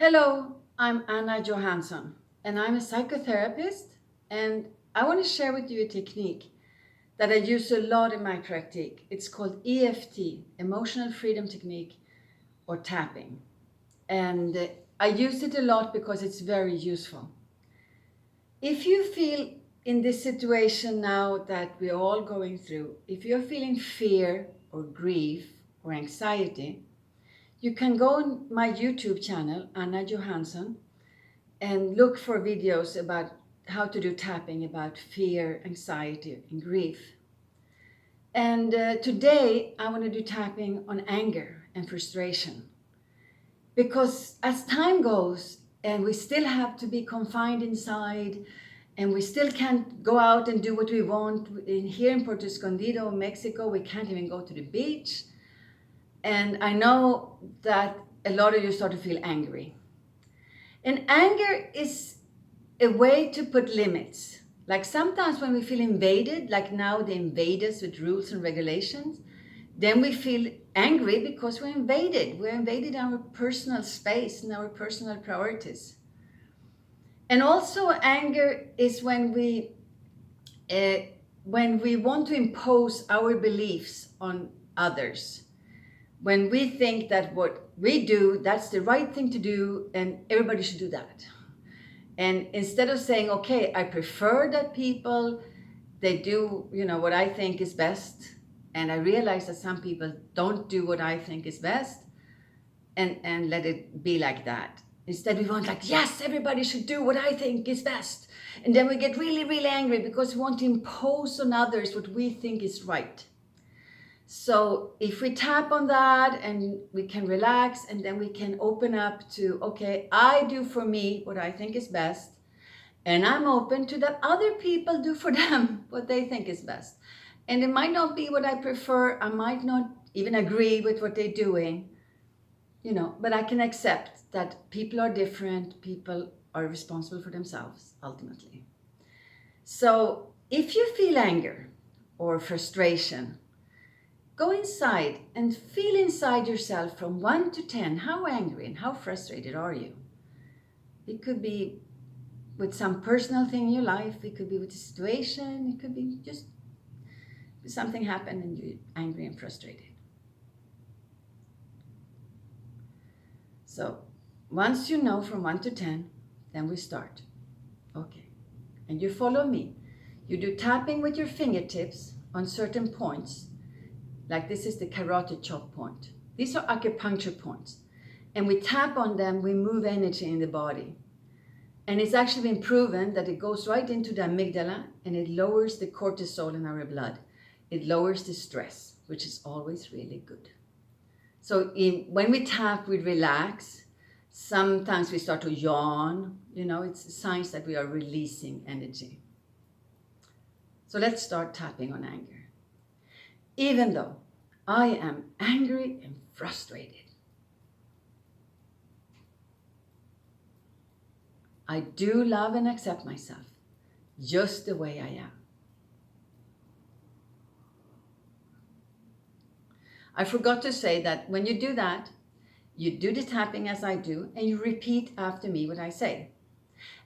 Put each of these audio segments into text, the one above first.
Hello, I'm Anna Johansson, and I'm a psychotherapist. And I want to share with you a technique that I use a lot in my practice. It's called EFT, Emotional Freedom Technique, or tapping. And I use it a lot because it's very useful. If you feel in this situation now that we're all going through, if you're feeling fear or grief or anxiety, you can go on my YouTube channel, Anna Johansson, and look for videos about how to do tapping about fear, anxiety, and grief. And today I want to do tapping on anger and frustration. Because as time goes and we still have to be confined inside and we still can't go out and do what we want. Here in Puerto Escondido, Mexico, we can't even go to the beach. And I know that a lot of you start to feel angry. And anger is a way to put limits. Like sometimes when we feel invaded, like now they invade us with rules and regulations, then we feel angry because we're invaded. We're invaded our personal space and our personal priorities. And also anger is uh, when we want to impose our beliefs on others. When we think that what we do, that's the right thing to do and everybody should do that. And instead of saying, okay, I prefer that people, they do, what I think is best. And I realize that some people don't do what I think is best and let it be like that. Instead, we want like, yes, everybody should do what I think is best. And then we get really, really angry because we want to impose on others what we think is right. So if we tap on that and we can relax and then we can open up to, okay, I do for me what I think is best. And I'm open to that other people do for them what they think is best. And it might not be what I prefer. I might not even agree with what they're doing, but I can accept that people are different. People are responsible for themselves, ultimately. So if you feel anger or frustration, go inside and feel inside yourself from 1 to 10. How angry and how frustrated are you? It could be with some personal thing in your life. It could be with a situation. It could be just something happened and you're angry and frustrated. So once you know from 1 to 10, then we start. Okay. And you follow me. You do tapping with your fingertips on certain points. Like this is the carotid chop point. These are acupuncture points. And we tap on them, we move energy in the body. And it's actually been proven that it goes right into the amygdala and it lowers the cortisol in our blood. It lowers the stress, which is always really good. So when we tap, we relax. Sometimes we start to yawn. It's signs that we are releasing energy. So let's start tapping on anger. Even though I am angry and frustrated, I do love and accept myself just the way I am. I forgot to say that when you do that, you do the tapping as I do, and you repeat after me what I say.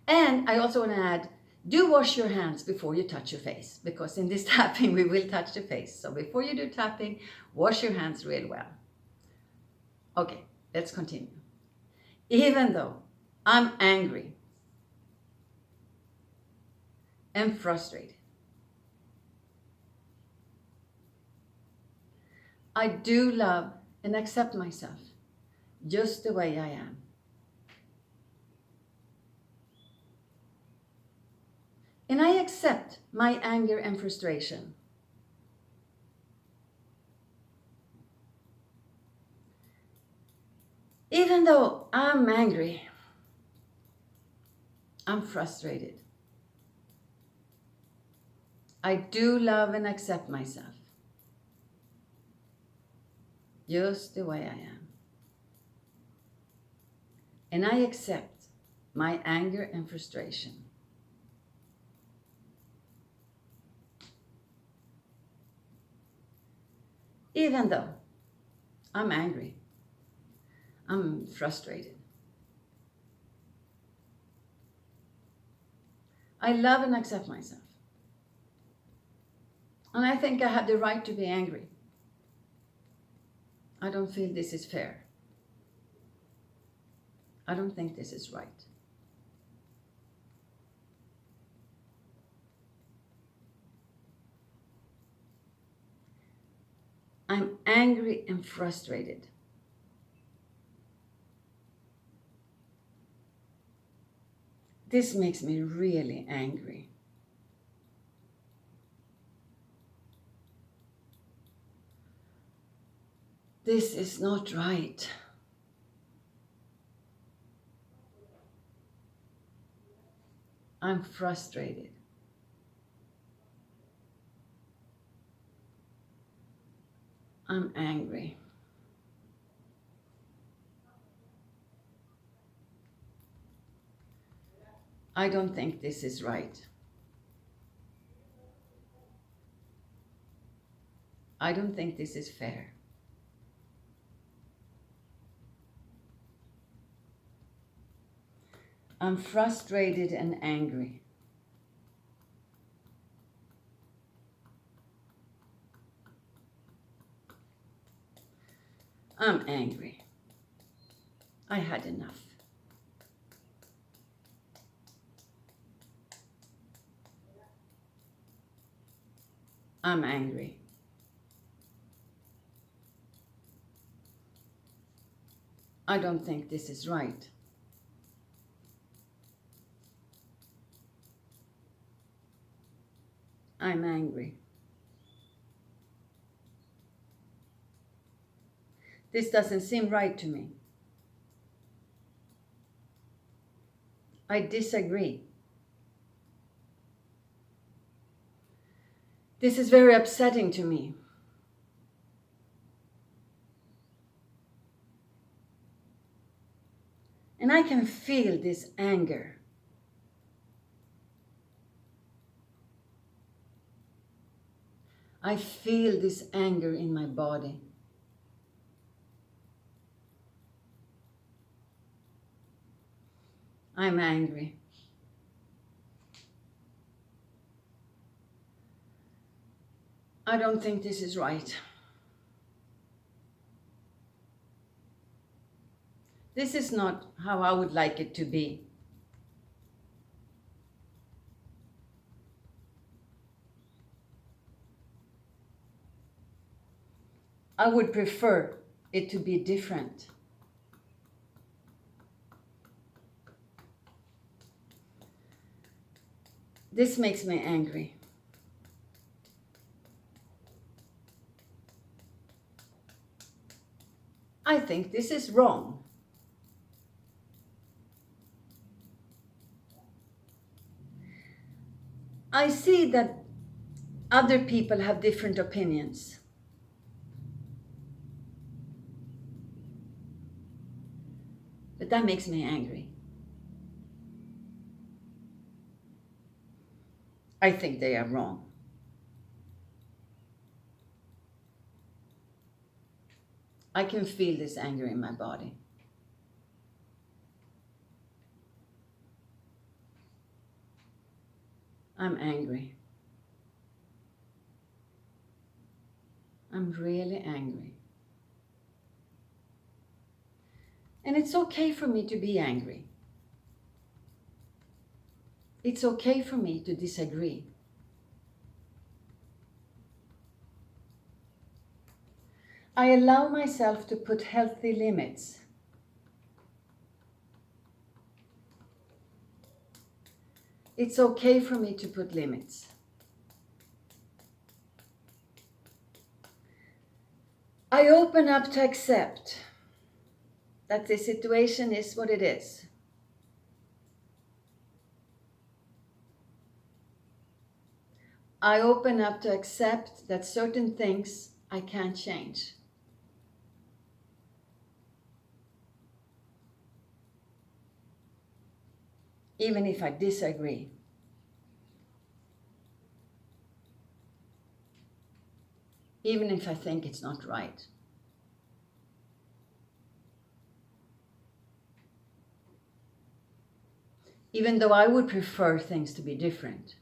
And I also want to add, do wash your hands before you touch your face, because in this tapping we will touch the face. So before you do tapping, wash your hands real well. Okay, let's continue. Even though I'm angry and frustrated, I do love and accept myself just the way I am. And I accept my anger and frustration. Even though I'm angry, I'm frustrated, I do love and accept myself just the way I am. And I accept my anger and frustration. Even though I'm angry, I'm frustrated, I love and accept myself. And I think I have the right to be angry. I don't feel this is fair. I don't think this is right. I'm angry and frustrated. This makes me really angry. This is not right. I'm frustrated. I'm angry. I don't think this is right. I don't think this is fair. I'm frustrated and angry. I'm angry. I had enough. I'm angry. I don't think this is right. I'm angry. This doesn't seem right to me. I disagree. This is very upsetting to me. And I can feel this anger. I feel this anger in my body. I'm angry. I don't think this is right. This is not how I would like it to be. I would prefer it to be different. This makes me angry. I think this is wrong. I see that other people have different opinions. But that makes me angry. I think they are wrong. I can feel this anger in my body. I'm angry. I'm really angry. And it's okay for me to be angry. It's okay for me to disagree. I allow myself to put healthy limits. It's okay for me to put limits. I open up to accept that the situation is what it is. I open up to accept that certain things I can't change. Even if I disagree. Even if I think it's not right. even though I would prefer things to be different.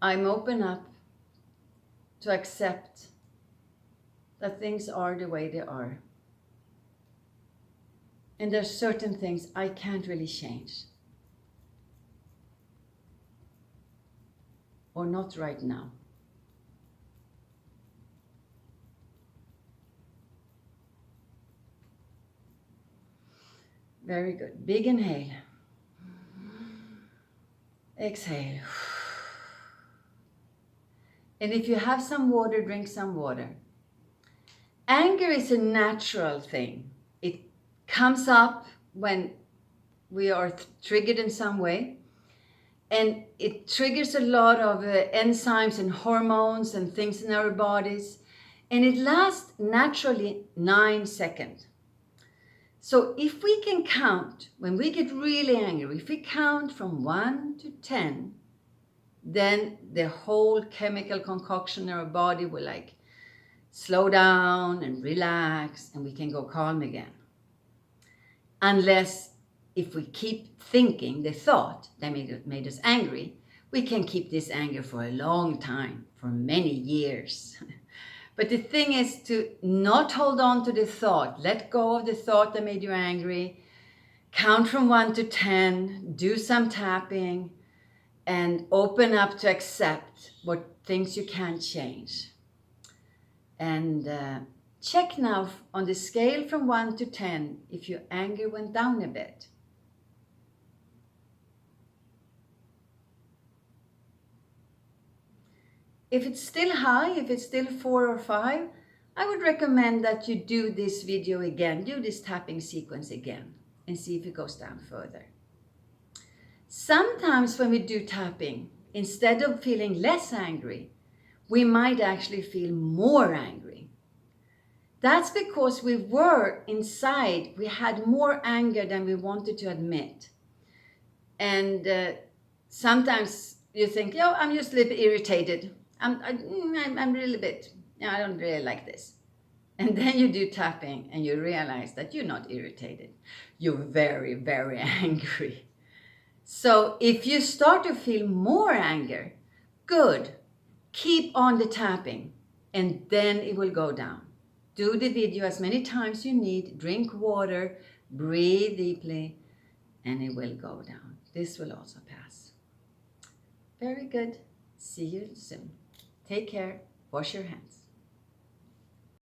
I'm open up to accept that things are the way they are. And there's certain things I can't really change. Or not right now. Very good. Big inhale. Exhale. And if you have some water, drink some water. Anger is a natural thing. It comes up when we are triggered in some way. And it triggers a lot of enzymes and hormones and things in our bodies. And it lasts naturally 9 seconds. So if we can count, when we get really angry, if we count from 1 to 10, then the whole chemical concoction in our body will like slow down and relax, and we can go calm again. Unless if we keep thinking the thought that made us angry, we can keep this anger for a long time, for many years. But the thing is to not hold on to the thought. Let go of the thought that made you angry. Count from 1 to 10. Do some tapping. And open up to accept what things you can't change. And check now on the scale from 1 to 10 if your anger went down a bit. If it's still high, if it's still 4 or 5, I would recommend that you do this video again, do this tapping sequence again, and see if it goes down further. Sometimes when we do tapping, instead of feeling less angry, we might actually feel more angry. That's because we were inside, we had more anger than we wanted to admit. And sometimes you think, oh, I'm just a little bit irritated. I'm really a bit, I don't really like this. And then you do tapping and you realize that you're not irritated. You're very, very angry. So if you start to feel more anger, good. Keep on the tapping and then it will go down. Do the video as many times you need. Drink water, breathe deeply, and it will go down. This will also pass. Very good. See you soon. Take care. Wash your hands.